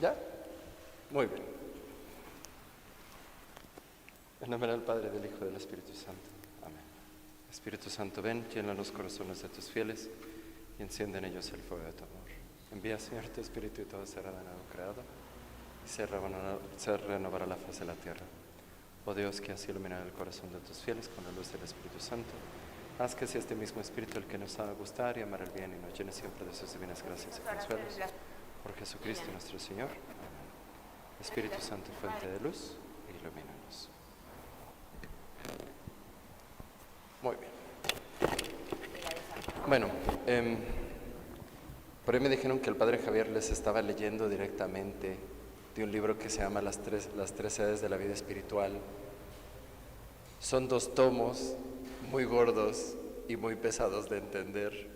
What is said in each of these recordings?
¿Ya? Muy bien. En nombre del Padre, del Hijo y del Espíritu Santo. Amén. Espíritu Santo, ven, llena los corazones de tus fieles y enciende en ellos el fuego de tu amor. Envía, Señor, tu Espíritu y todo será de nuevo creado y se renovará la faz de la tierra. Oh Dios, que has iluminado el corazón de tus fieles con la luz del Espíritu Santo, haz que sea este mismo Espíritu el que nos haga gustar y amar el bien y nos llene siempre de sus divinas gracias y consuelos. Por Jesucristo nuestro Señor. Amén. Espíritu Santo, fuente de luz, ilumínanos. Muy bien. Bueno, por ahí me dijeron que el Padre Javier les estaba leyendo directamente de un libro que se llama Las tres edades de la vida espiritual. Son 2 tomos muy gordos y muy pesados de entender.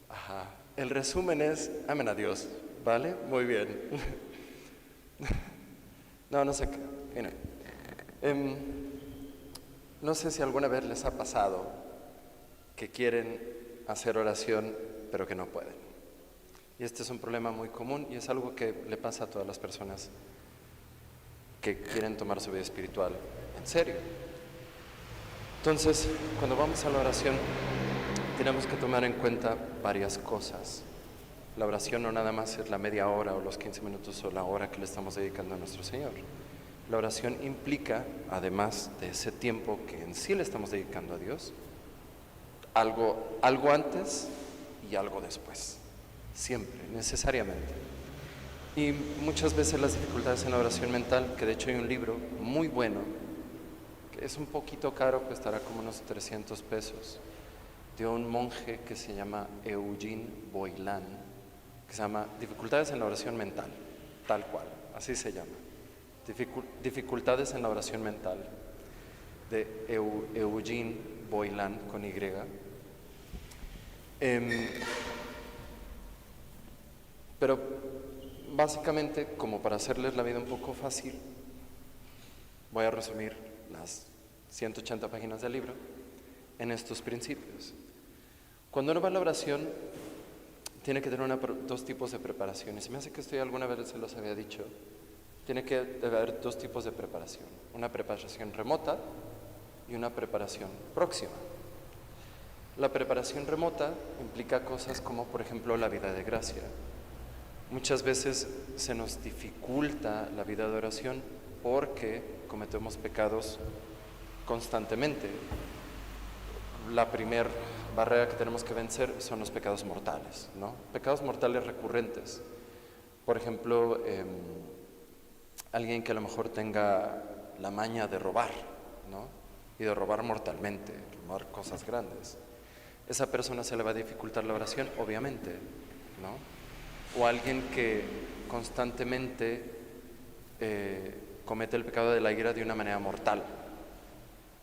Ajá. El resumen es, amen a Dios, ¿vale? Muy bien. No sé qué. No sé si alguna vez les ha pasado que quieren hacer oración, pero que no pueden. Y este es un problema muy común y es algo que le pasa a todas las personas que quieren tomar su vida espiritual en serio. Entonces, cuando vamos a la oración, tenemos que tomar en cuenta varias cosas. La oración no nada más es la media hora o los 15 minutos o la hora que le estamos dedicando a nuestro Señor. La oración implica, además de ese tiempo que en sí le estamos dedicando a Dios, algo antes y algo después. Siempre, necesariamente. Y muchas veces las dificultades en la oración mental, que de hecho hay un libro muy bueno, que es un poquito caro, costará como unos 300 pesos, de un monje que se llama Eugene Boylan, que se llama Dificultades en la oración mental, tal cual, así se llama. Dificultades en la oración mental, de Eugene Boylan, con Y. Pero básicamente, como para hacerles la vida un poco fácil, voy a resumir las 180 páginas del libro en estos principios. Cuando uno va a la oración, tiene que tener 2 tipos de preparaciones. Y me hace que esto alguna vez se los había dicho. Tiene que haber 2 tipos de preparación. Una preparación remota y una preparación próxima. La preparación remota implica cosas como, por ejemplo, la vida de gracia. Muchas veces se nos dificulta la vida de oración porque cometemos pecados constantemente. La primera barrera que tenemos que vencer son los pecados mortales, ¿no? Pecados mortales recurrentes. Por ejemplo, alguien que a lo mejor tenga la maña de robar, ¿no? Y de robar mortalmente, robar cosas grandes. Esa persona se le va a dificultar la oración, obviamente, ¿no? O alguien que constantemente comete el pecado de la ira de una manera mortal.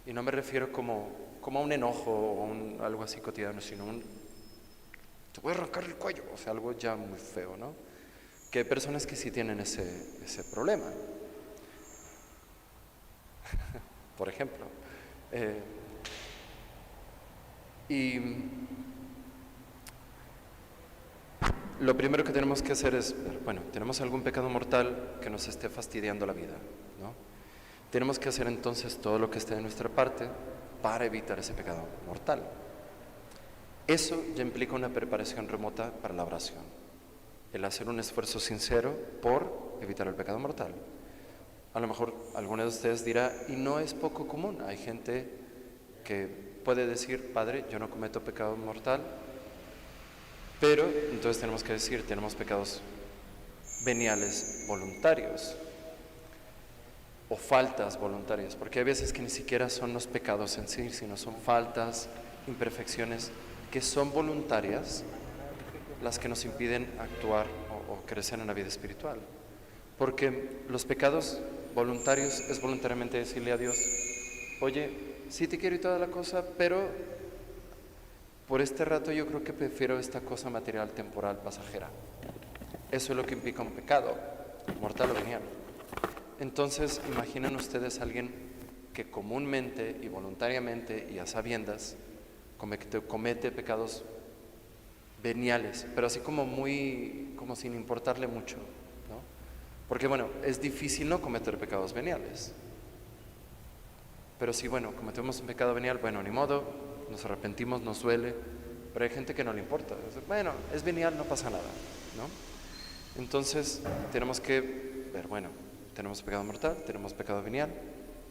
Y no me refiero como a un enojo o algo así cotidiano, sino te voy a arrancar el cuello, o sea, algo ya muy feo, ¿no? Que hay personas que sí tienen ese problema. Por ejemplo. Y lo primero que tenemos que hacer es, bueno, tenemos algún pecado mortal que nos esté fastidiando la vida, ¿no? Tenemos que hacer entonces todo lo que esté de nuestra parte para evitar ese pecado mortal. Eso ya implica una preparación remota para la oración. El hacer un esfuerzo sincero por evitar el pecado mortal. A lo mejor alguno de ustedes dirá, y no es poco común, hay gente que puede decir, Padre, yo no cometo pecado mortal, pero entonces tenemos que decir, tenemos pecados veniales voluntarios o faltas voluntarias, porque hay veces que ni siquiera son los pecados en sí, sino son faltas, imperfecciones que son voluntarias las que nos impiden actuar o crecer en la vida espiritual. Porque los pecados voluntarios es voluntariamente decirle a Dios, oye, sí te quiero y toda la cosa, pero por este rato yo creo que prefiero esta cosa material, temporal, pasajera. Eso es lo que implica un pecado, mortal o venial. Entonces, imaginen ustedes a alguien que comúnmente y voluntariamente y a sabiendas comete pecados veniales, pero así como sin importarle mucho, ¿no? Porque bueno, es difícil no cometer pecados veniales. Pero si bueno, cometemos un pecado venial, bueno, ni modo, nos arrepentimos, nos duele, pero hay gente que no le importa. Bueno, es venial, no pasa nada, ¿no? Entonces tenemos que ver, bueno, tenemos pecado mortal, tenemos pecado venial,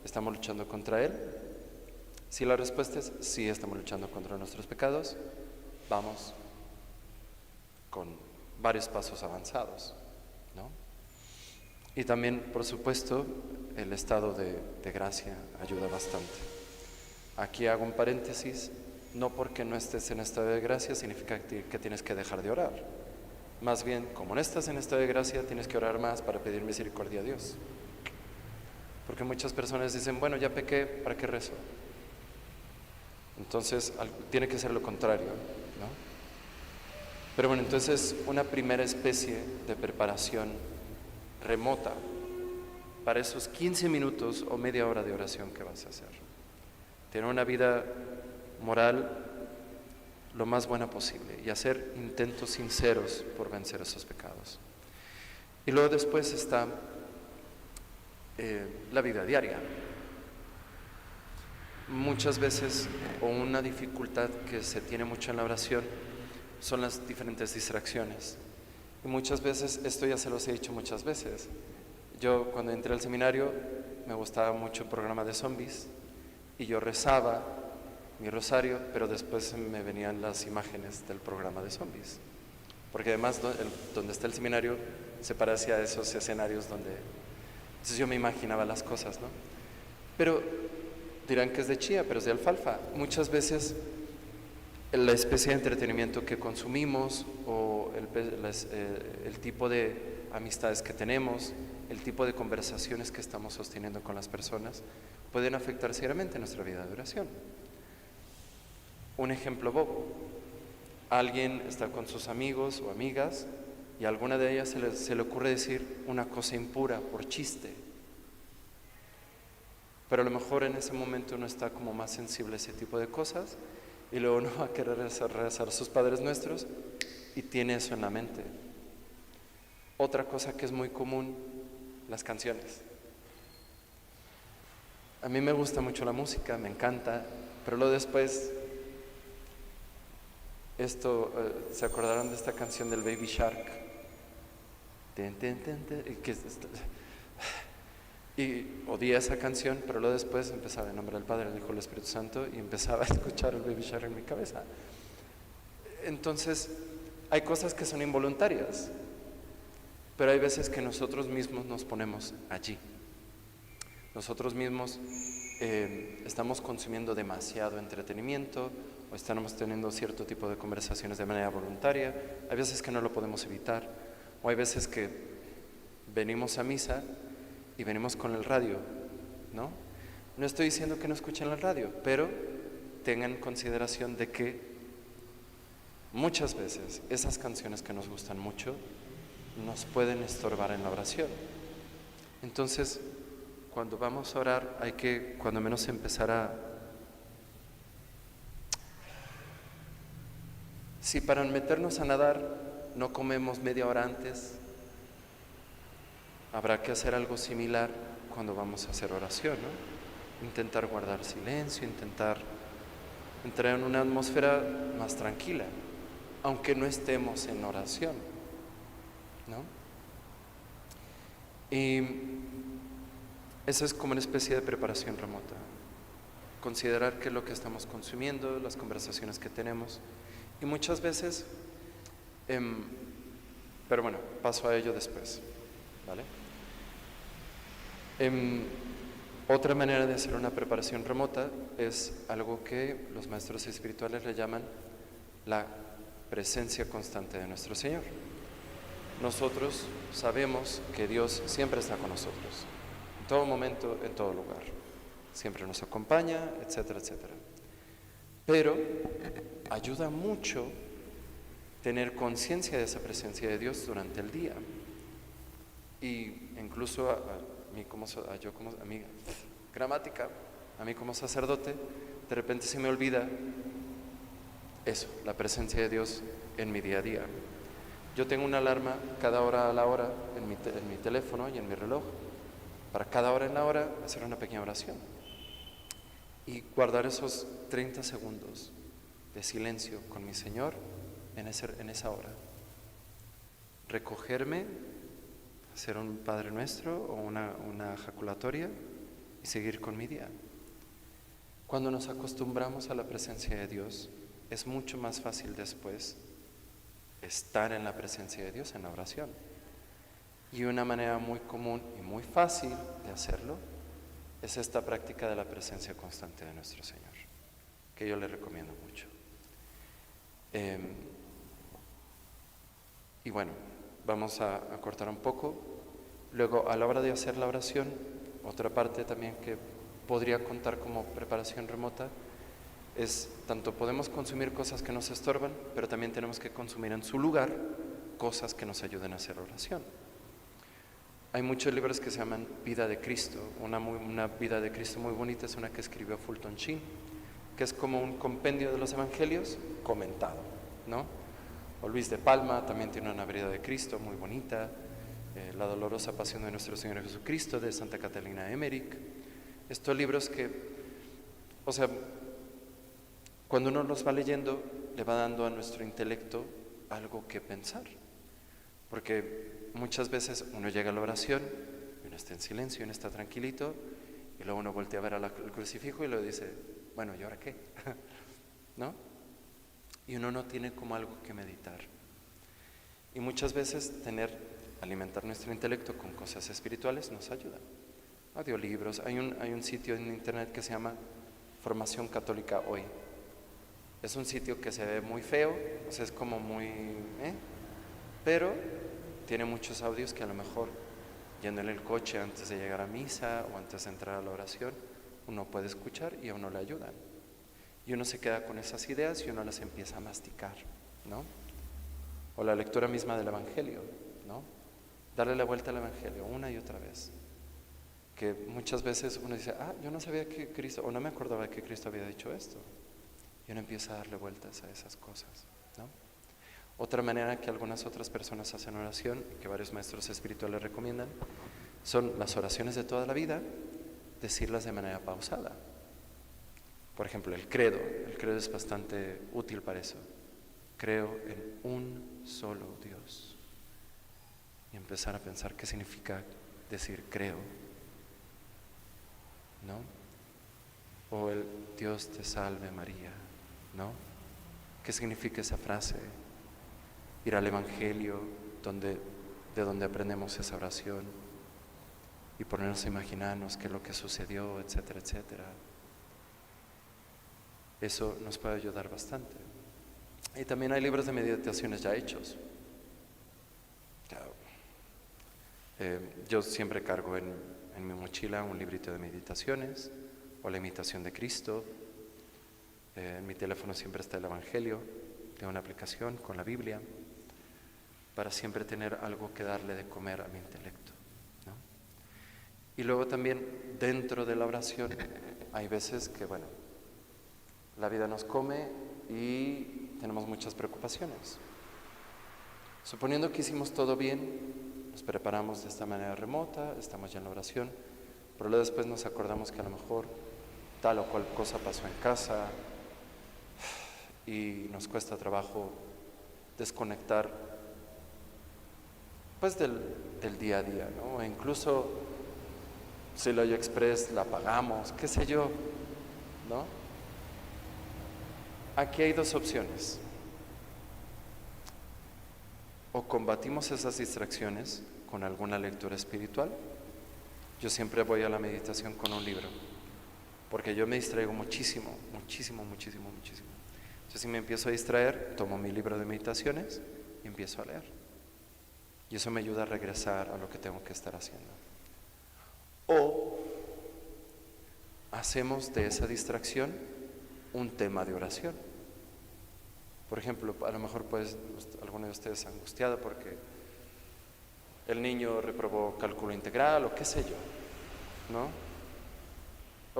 ¿estamos luchando contra él? Si la respuesta es sí, estamos luchando contra nuestros pecados, vamos con varios pasos avanzados, ¿no? Y también, por supuesto, el estado de gracia ayuda bastante. Aquí hago un paréntesis, no porque no estés en estado de gracia significa que tienes que dejar de orar. Más bien, como no estás en estado de gracia, tienes que orar más para pedir misericordia a Dios. Porque muchas personas dicen, bueno, ya pequé, ¿para qué rezo? Entonces, tiene que ser lo contrario, ¿no? Pero bueno, entonces una primera especie de preparación remota para esos 15 minutos o media hora de oración que vas a hacer. Tener una vida moral lo más buena posible y hacer intentos sinceros por vencer esos pecados. Y luego después está la vida diaria. Muchas veces, o una dificultad que se tiene mucho en la oración, son las diferentes distracciones. Y muchas veces, esto ya se los he dicho muchas veces, yo cuando entré al seminario me gustaba mucho el programa de zombies y yo rezaba mi rosario, pero después me venían las imágenes del programa de zombies, porque además donde está el seminario se parecía a esos escenarios donde, entonces yo me imaginaba las cosas, ¿no? Pero dirán que es de chía, pero es de alfalfa. Muchas veces la especie de entretenimiento que consumimos o el tipo de amistades que tenemos, el tipo de conversaciones que estamos sosteniendo con las personas pueden afectar seriamente nuestra vida de oración. Un ejemplo bobo: alguien está con sus amigos o amigas y a alguna de ellas se le ocurre decir una cosa impura por chiste, pero a lo mejor en ese momento uno está como más sensible a ese tipo de cosas y luego uno va a querer rezar sus Padres Nuestros y tiene eso en la mente. Otra cosa que es muy común, las canciones. A mí me gusta mucho la música, me encanta, pero luego después, ¿se acordaron de esta canción del Baby Shark? Y odié esa canción, pero luego después empezaba en nombre del Padre, del Hijo y del Espíritu Santo y empezaba a escuchar el Baby Shark en mi cabeza. Entonces, hay cosas que son involuntarias, pero hay veces que nosotros mismos nos ponemos allí. Nosotros mismos estamos consumiendo demasiado entretenimiento o estamos teniendo cierto tipo de conversaciones de manera voluntaria. Hay veces que no lo podemos evitar, o hay veces que venimos a misa y venimos con el radio, ¿no? No estoy diciendo que no escuchen la radio, pero tengan consideración de que muchas veces esas canciones que nos gustan mucho nos pueden estorbar en la oración. Entonces, cuando vamos a orar hay que, cuando menos, empezar a... Si para meternos a nadar no comemos media hora antes, habrá que hacer algo similar cuando vamos a hacer oración, ¿no? Intentar guardar silencio, intentar entrar en una atmósfera más tranquila, aunque no estemos en oración, ¿no? Y eso es como una especie de preparación remota. Considerar qué es lo que estamos consumiendo, las conversaciones que tenemos. Y muchas veces, pero bueno, paso a ello después, ¿vale? Otra manera de hacer una preparación remota es algo que los maestros espirituales le llaman la presencia constante de nuestro Señor. Nosotros sabemos que Dios siempre está con nosotros, en todo momento, en todo lugar. Siempre nos acompaña, etcétera, etcétera. Pero ayuda mucho tener conciencia de esa presencia de Dios durante el día. Y incluso a mí como sacerdote, de repente se me olvida eso, la presencia de Dios en mi día a día. Yo tengo una alarma cada hora a la hora en mi teléfono y en mi reloj. Para cada hora en la hora hacer una pequeña oración. Y guardar esos 30 segundos de silencio con mi Señor en esa hora. Recogerme, hacer un Padre Nuestro o una ejaculatoria y seguir con mi día. Cuando nos acostumbramos a la presencia de Dios, es mucho más fácil después estar en la presencia de Dios en la oración. Y una manera muy común y muy fácil de hacerlo es esta práctica de la presencia constante de nuestro Señor, que yo le recomiendo mucho. Y bueno, vamos a cortar un poco. Luego, a la hora de hacer la oración, otra parte también que podría contar como preparación remota es tanto podemos consumir cosas que nos estorban, pero también tenemos que consumir en su lugar cosas que nos ayuden a hacer oración. Hay muchos libros que se llaman Vida de Cristo. Una vida de Cristo muy bonita es una que escribió Fulton Sheen, que es como un compendio de los evangelios comentado, ¿no? O Luis de Palma también tiene una vida de Cristo muy bonita. La dolorosa pasión de nuestro Señor Jesucristo, de Santa Catalina Emmerich. Estos libros que, o sea, cuando uno los va leyendo, le va dando a nuestro intelecto algo que pensar. Porque muchas veces uno llega a la oración, y uno está en silencio, y uno está tranquilito, y luego uno voltea a ver al crucifijo y le dice, bueno, ¿y ahora qué? ¿No? Y uno no tiene como algo que meditar. Y muchas veces alimentar nuestro intelecto con cosas espirituales nos ayuda. Audiolibros, hay un sitio en internet que se llama Formación Católica Hoy. Es un sitio que se ve muy feo, o sea, es como muy... pero tiene muchos audios que a lo mejor yendo en el coche antes de llegar a misa o antes de entrar a la oración, uno puede escuchar y a uno le ayudan. Y uno se queda con esas ideas y uno las empieza a masticar, ¿no? O la lectura misma del Evangelio, ¿no? Darle la vuelta al Evangelio una y otra vez. Que muchas veces uno dice, yo no sabía que Cristo, o no me acordaba que Cristo había dicho esto. Y uno empieza a darle vueltas a esas cosas, ¿no? Otra manera que algunas otras personas hacen oración, y que varios maestros espirituales recomiendan, son las oraciones de toda la vida, decirlas de manera pausada. Por ejemplo, el credo es bastante útil para eso. Creo en un solo Dios. Y empezar a pensar qué significa decir creo, ¿no? O el Dios te salve María, ¿no? ¿Qué significa esa frase? Ir al Evangelio, de donde aprendemos esa oración, y ponernos a imaginarnos qué es lo que sucedió, etcétera, etcétera. Eso nos puede ayudar bastante. Y también hay libros de meditaciones ya hechos. Yo siempre cargo en mi mochila un librito de meditaciones o la imitación de Cristo. En mi teléfono siempre está el Evangelio, tengo una aplicación con la Biblia, para siempre tener algo que darle de comer a mi intelecto, ¿no? Y luego también dentro de la oración hay veces que, bueno, la vida nos come y tenemos muchas preocupaciones. Suponiendo que hicimos todo bien, nos preparamos de esta manera remota, estamos ya en la oración, pero luego después nos acordamos que a lo mejor tal o cual cosa pasó en casa y nos cuesta trabajo desconectar pues del día a día, ¿no? E incluso si la Express la pagamos, qué sé yo, ¿no? Aquí hay dos opciones. O combatimos esas distracciones con alguna lectura espiritual. Yo siempre voy a la meditación con un libro, porque yo me distraigo muchísimo. Entonces, si me empiezo a distraer, tomo mi libro de meditaciones y empiezo a leer. Y eso me ayuda a regresar a lo que tengo que estar haciendo. O hacemos de esa distracción un tema de oración. Por ejemplo, a lo mejor alguno de ustedes angustiado porque el niño reprobó cálculo integral o qué sé yo, ¿no?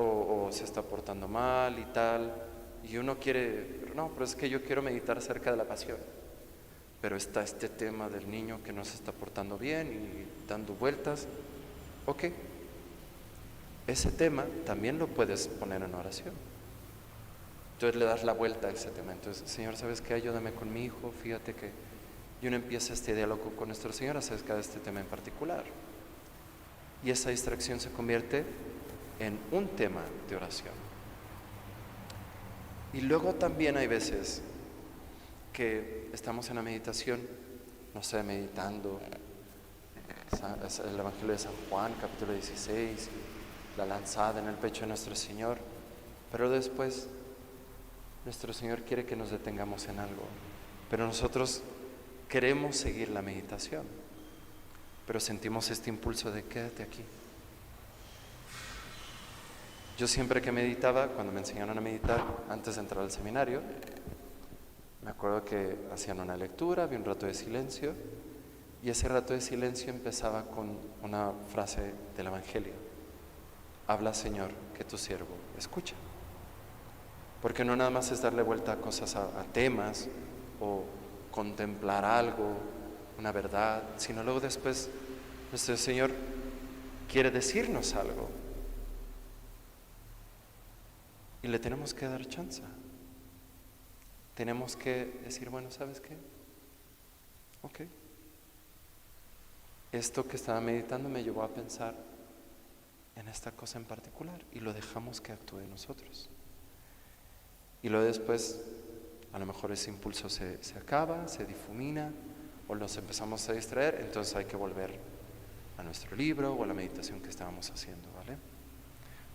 O se está portando mal y tal, y uno quiere, pero es que yo quiero meditar acerca de la pasión. pero está este tema del niño que no se está portando bien y dando vueltas. Ok, ese tema también lo puedes poner en oración. Entonces le das la vuelta a ese tema. Entonces, Señor, ¿sabes qué? Ayúdame con mi hijo, fíjate que... Y uno empieza este diálogo con nuestro Señor acerca de este tema en particular. Y esa distracción se convierte en un tema de oración. Y luego también hay veces que estamos en la meditación, no sé, meditando el Evangelio de San Juan, capítulo 16, la lanzada en el pecho de nuestro Señor, pero después nuestro Señor quiere que nos detengamos en algo, pero nosotros queremos seguir la meditación, pero sentimos este impulso de quédate aquí. Yo siempre que meditaba, cuando me enseñaron a meditar antes de entrar al seminario, me acuerdo que hacían una lectura, había un rato de silencio, y ese rato de silencio empezaba con una frase del Evangelio: habla, Señor, que tu siervo escucha. Porque no nada más es darle vuelta a cosas, a temas, o contemplar algo, una verdad, sino luego después nuestro Señor quiere decirnos algo y le tenemos que dar chance. Tenemos que decir, bueno, ¿sabes qué? Ok. Esto que estaba meditando me llevó a pensar en esta cosa en particular y lo dejamos que actúe en nosotros. Y luego después, a lo mejor ese impulso se acaba, se difumina o nos empezamos a distraer, entonces hay que volver a nuestro libro o a la meditación que estábamos haciendo, ¿vale?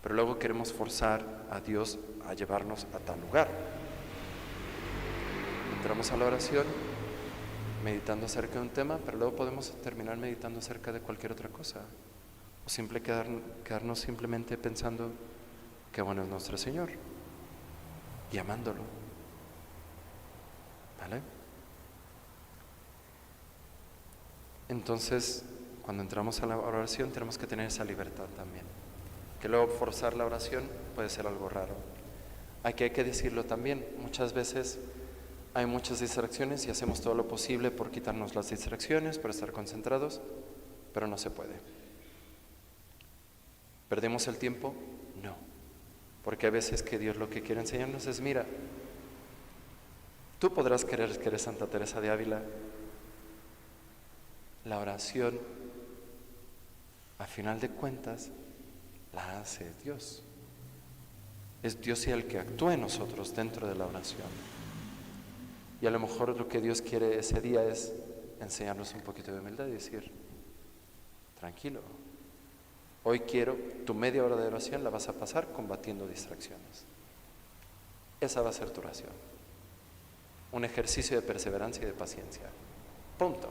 Pero luego queremos forzar a Dios a llevarnos a tal lugar. Entramos a la oración meditando acerca de un tema, pero luego podemos terminar meditando acerca de cualquier otra cosa. O quedarnos simplemente pensando que bueno es nuestro Señor y amándolo. ¿Vale? Entonces, cuando entramos a la oración tenemos que tener esa libertad también. Que luego forzar la oración puede ser algo raro. Aquí hay que decirlo también, muchas veces hay muchas distracciones y hacemos todo lo posible por quitarnos las distracciones, por estar concentrados, pero no se puede. ¿Perdemos el tiempo? No. Porque hay veces que Dios lo que quiere enseñarnos es, mira, tú podrás creer que eres Santa Teresa de Ávila. La oración, a final de cuentas, la hace Dios. Es Dios el que actúa en nosotros dentro de la oración. Y a lo mejor lo que Dios quiere ese día es enseñarnos un poquito de humildad y decir, tranquilo, hoy quiero, tu media hora de oración la vas a pasar combatiendo distracciones. Esa va a ser tu oración. Un ejercicio de perseverancia y de paciencia. Punto.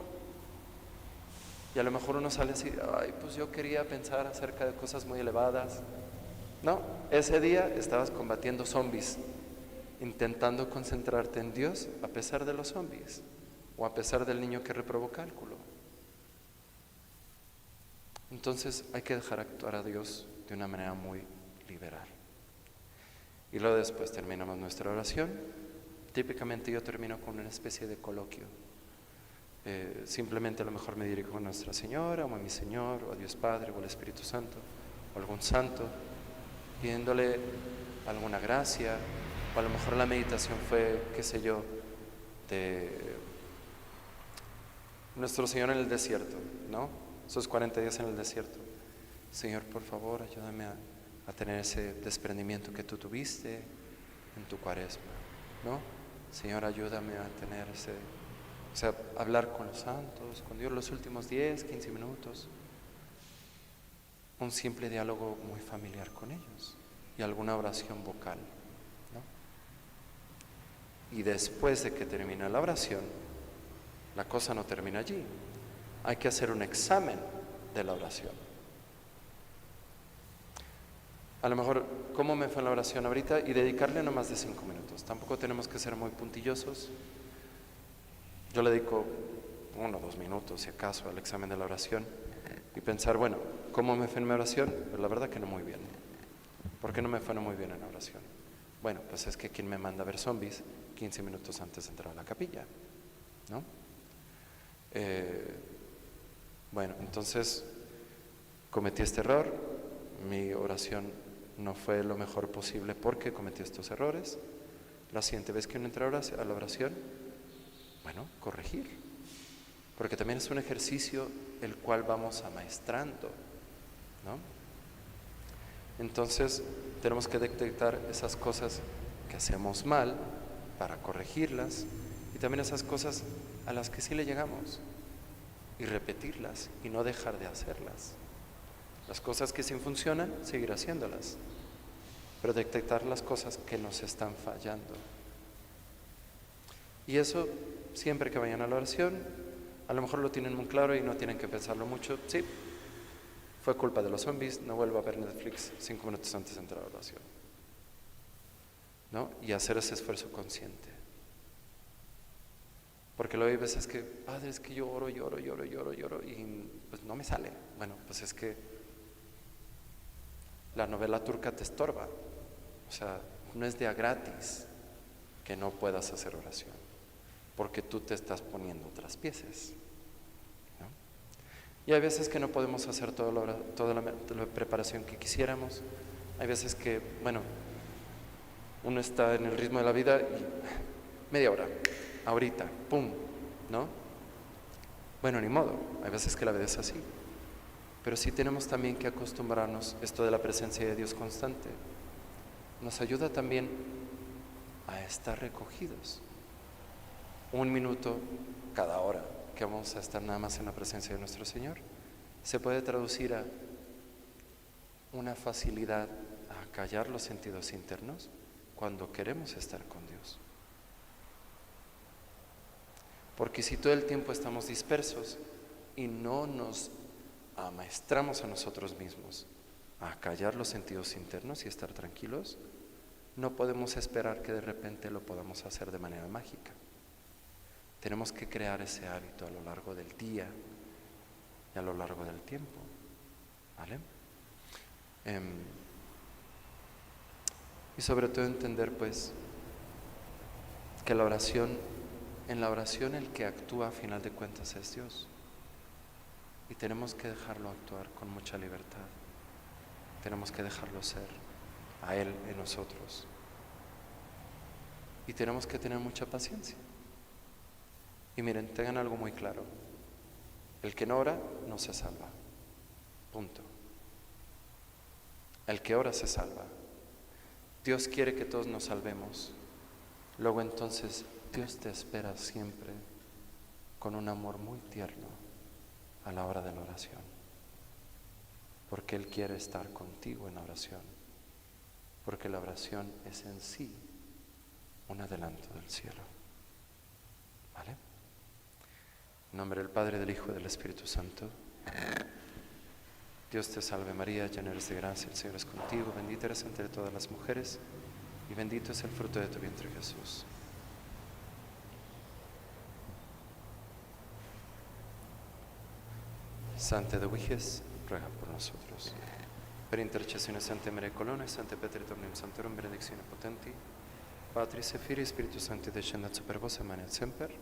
Y a lo mejor uno sale así, ay, pues yo quería pensar acerca de cosas muy elevadas. No, ese día estabas combatiendo zombies, intentando concentrarte en Dios a pesar de los zombies o a pesar del niño que reprobó cálculo. Entonces hay que dejar actuar a Dios de una manera muy liberal. Y luego después terminamos nuestra oración. Típicamente yo termino con una especie de coloquio. Simplemente a lo mejor me dirijo a Nuestra Señora o a mi Señor o a Dios Padre o al Espíritu Santo o a algún santo, pidiéndole alguna gracia. O a lo mejor la meditación fue, qué sé yo, de Nuestro Señor en el desierto, ¿no? Esos 40 días en el desierto. Señor, por favor, ayúdame a tener ese desprendimiento que tú tuviste en tu cuaresma, ¿no? Señor, ayúdame a tener hablar con los santos, con Dios los últimos 10, 15 minutos. Un simple diálogo muy familiar con ellos y alguna oración vocal, ¿no? Y después de que termina la oración, la cosa no termina allí. Hay que hacer un examen de la oración. A lo mejor, ¿cómo me fue en la oración ahorita? Y dedicarle no más de 5 minutos. Tampoco tenemos que ser muy puntillosos. Yo le dedico 1 o 2 minutos, si acaso, al examen de la oración y pensar, bueno, ¿cómo me fue en mi oración? Pero la verdad que no muy bien. ¿Por qué no me fue muy bien en la oración? Bueno, pues es que quien me manda a ver zombies 15 minutos antes de entrar a la capilla, ¿no? Bueno, entonces cometí este error, mi oración no fue lo mejor posible porque cometí estos errores. La siguiente vez que uno entra a la oración, bueno, corregir, porque también es un ejercicio el cual vamos amaestrando, ¿no? Entonces tenemos que detectar esas cosas que hacemos mal para corregirlas y también esas cosas a las que sí le llegamos y repetirlas y no dejar de hacerlas. Las cosas que sí funcionan, seguir haciéndolas, pero detectar las cosas que nos están fallando. Y eso, siempre que vayan a la oración, a lo mejor lo tienen muy claro y no tienen que pensarlo mucho. Sí, fue culpa de los zombies, no vuelvo a ver Netflix 5 minutos antes de entrar a la oración, ¿no? Y hacer ese esfuerzo consciente. Porque luego hay veces que, padre, es que yo oro y pues no me sale. Bueno, pues es que la novela turca te estorba. O sea, no es de a gratis que no puedas hacer oración, porque tú te estás poniendo traspieces, ¿no? Y hay veces que no podemos hacer toda la preparación que quisiéramos. Hay veces que, bueno, uno está en el ritmo de la vida y media hora, ahorita, pum, ¿no? Bueno, ni modo, hay veces que la vida es así. Pero sí tenemos también que acostumbrarnos esto de la presencia de Dios constante. Nos ayuda también a estar recogidos. 1 minuto cada hora que vamos a estar nada más en la presencia de nuestro Señor se puede traducir a una facilidad a callar los sentidos internos cuando queremos estar con Dios. Porque si todo el tiempo estamos dispersos y no nos amaestramos a nosotros mismos a callar los sentidos internos y estar tranquilos, no podemos esperar que de repente lo podamos hacer de manera mágica. Tenemos que crear ese hábito a lo largo del día y a lo largo del tiempo, ¿vale? Y sobre todo entender pues que en la oración el que actúa a final de cuentas es Dios. Y tenemos que dejarlo actuar con mucha libertad. Tenemos que dejarlo ser a Él en nosotros. Y tenemos que tener mucha paciencia. Y miren, tengan algo muy claro. El que no ora no se salva. Punto. El que ora se salva. Dios quiere que todos nos salvemos. Luego entonces Dios te espera siempre con un amor muy tierno a la hora de la oración, porque Él quiere estar contigo en la oración, porque la oración es en sí un adelanto del cielo, ¿vale? En nombre del Padre, del Hijo y del Espíritu Santo. Dios te salve María, llena eres de gracia, el Señor es contigo, bendita eres entre todas las mujeres y bendito es el fruto de tu vientre Jesús. Santa Edwiges, ruega por nosotros. Per intercessione Santa Maria Colonna e Santa Petri Omnium Santorum benedictione potenti, Patris et Filii Spiritus Sancti descendat super vos et manet semper.